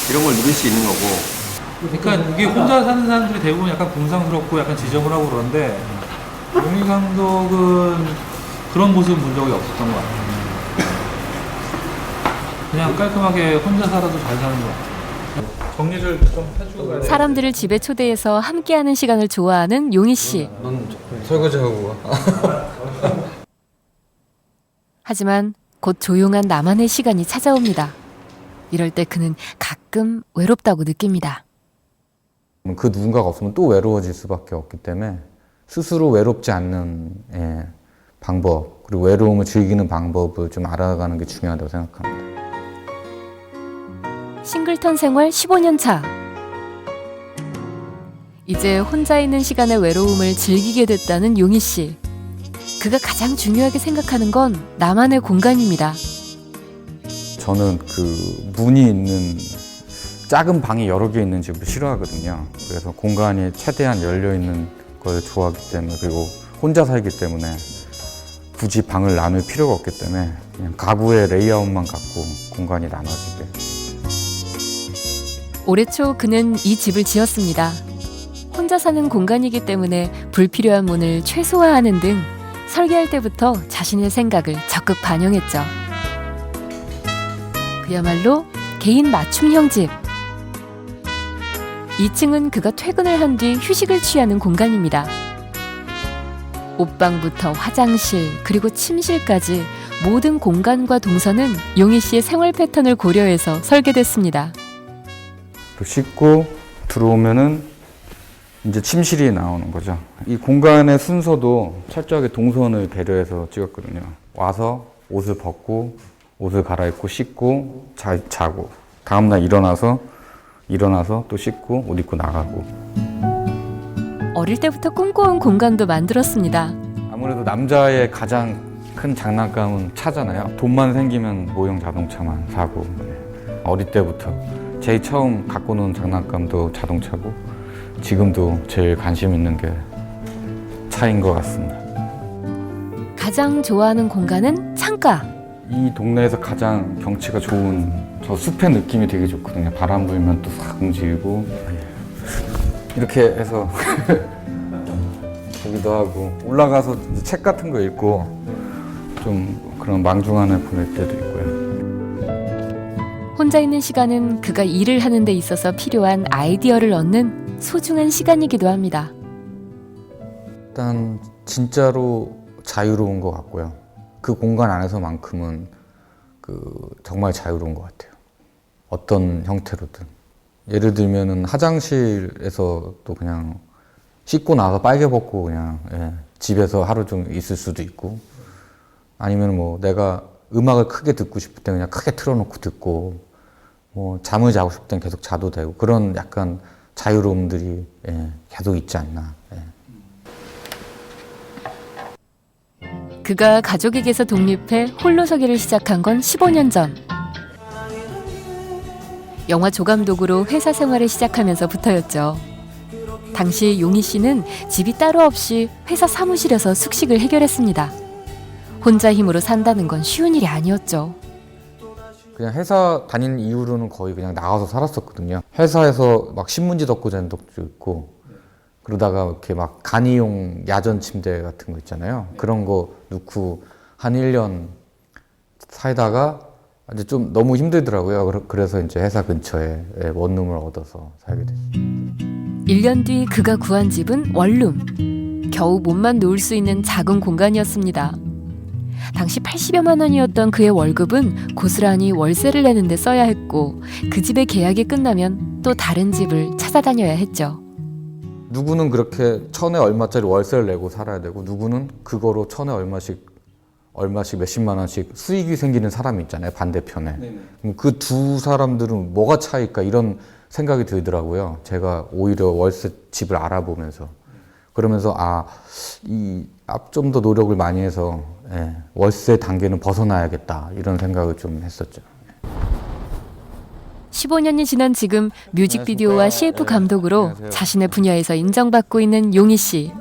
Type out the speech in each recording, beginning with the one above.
이런 걸 누릴 수 있는 거고. 그러니까 이게 혼자 사는 사람들이 대부분 약간 공상스럽고 약간 지저분하고 그런데 용희 감독은 그런 모습 본 적이 없었던 것 같아요. 그냥 깔끔하게 혼자 살아도 잘 사는 것 같아요. 정리를 좀 해주고 가야 돼. 사람들을 집에 초대해서 함께하는 시간을 좋아하는 용희 씨. 넌 설거지하고 가. 하지만 곧 조용한 나만의 시간이 찾아옵니다. 이럴 때 그는 가끔 외롭다고 느낍니다. 그 누군가가 없으면 또 외로워질 수밖에 없기 때문에 스스로 외롭지 않는 방법, 그리고 외로움을 즐기는 방법을 좀 알아가는 게 중요하다고 생각합니다. 싱글턴 생활 15년 차. 이제 혼자 있는 시간의 외로움을 즐기게 됐다는 용희 씨. 그가 가장 중요하게 생각하는 건 나만의 공간입니다. 저는 그 문이 있는 작은 방이 여러 개 있는 집을 싫어하거든요. 그래서 공간이 최대한 열려 있는 걸 좋아하기 때문에, 그리고 혼자 살기 때문에 굳이 방을 나눌 필요가 없기 때문에 그냥 가구의 레이아웃만 갖고 공간이 나눠지게. 올해 초 그는 이 집을 지었습니다. 혼자 사는 공간이기 때문에 불필요한 문을 최소화하는 등 설계할 때부터 자신의 생각을 적극 반영했죠. 그야말로 개인 맞춤형 집. 2층은 그가 퇴근을 한 뒤 휴식을 취하는 공간입니다. 옷방부터 화장실 그리고 침실까지 모든 공간과 동선은 용희 씨의 생활 패턴을 고려해서 설계됐습니다. 씻고 들어오면은 이제 침실이 나오는 거죠. 이 공간의 순서도 철저하게 동선을 배려해서 찍었거든요. 와서 옷을 벗고 옷을 갈아입고 씻고 자고, 다음날 일어나서 또 씻고 옷 입고 나가고. 어릴 때부터 꿈꿔온 공간도 만들었습니다. 아무래도 남자의 가장 큰 장난감은 차잖아요. 돈만 생기면 모형 자동차만 사고. 어릴 때부터 제일 처음 갖고 노는 장난감도 자동차고, 지금도 제일 관심 있는 게 차인 것 같습니다. 가장 좋아하는 공간은 창가. 이 동네에서 가장 경치가 좋은, 저 숲의 느낌이 되게 좋거든요. 바람 불면 또 싹 움직이고 이렇게 해서 보기도 하고, 올라가서 책 같은 거 읽고 좀 그런 망중한을 보낼 때도 있고요. 혼자 있는 시간은 그가 일을 하는 데 있어서 필요한 아이디어를 얻는 소중한 시간이기도 합니다. 일단 진짜로 자유로운 것 같고요. 그 공간 안에서만큼은 정말 자유로운 것 같아요. 어떤 형태로든. 예를 들면은 화장실에서 또 그냥 씻고 나서 빨개 벗고 그냥 집에서 하루 종일 있을 수도 있고, 아니면 뭐 내가 음악을 크게 듣고 싶을 때 그냥 크게 틀어놓고 듣고, 뭐 잠을 자고 싶을 땐 계속 자도 되고, 그런 약간 자유로움들이 계속 있지 않나. 그가 가족에게서 독립해 홀로 서기를 시작한 건 15년 전. 영화 조감독으로 회사 생활을 시작하면서부터였죠. 당시 용희 씨는 집이 따로 없이 회사 사무실에서 숙식을 해결했습니다. 혼자 힘으로 산다는 건 쉬운 일이 아니었죠. 그냥 회사 다니는 이후로는 거의 그냥 나가서 살았었거든요. 회사에서 막 신문지 덮고 자는 적도 있고, 그러다가 이렇게 막 간이용 야전 침대 같은 거 있잖아요. 그런 거 넣고 한 1년 살다가 이제 좀 너무 힘들더라고요. 그래서 이제 회사 근처에 원룸을 얻어서 살게 됐습니다. 1년 뒤 그가 구한 집은 원룸. 겨우 몸만 놓을 수 있는 작은 공간이었습니다. 당시 80여만 원이었던 그의 월급은 고스란히 월세를 내는 데 써야 했고, 그 집의 계약이 끝나면 또 다른 집을 찾아다녀야 했죠. 누구는 그렇게 1,000에 얼마짜리 월세를 내고 살아야 되고, 누구는 그거로 1,000에 얼마씩 몇십만 원씩 수익이 생기는 사람이 있잖아요, 반대편에. 그 두 사람들은 뭐가 차이일까, 이런 생각이 들더라고요. 제가 오히려 월세 집을 알아보면서. 그러면서 좀 더 노력을 많이 해서 월세 단계는 벗어나야겠다, 이런 생각을 좀 했었죠. 15년이 지난 지금 뮤직비디오와 CF 감독으로 자신의 분야에서 인정받고 있는 용희 씨.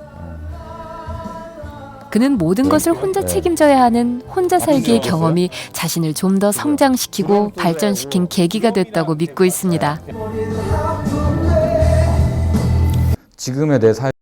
그는 모든 것을 혼자 책임져야 하는 혼자 살기의 경험이 자신을 좀 더 성장시키고 발전시킨 계기가 됐다고 믿고 있습니다. 지금의 내 삶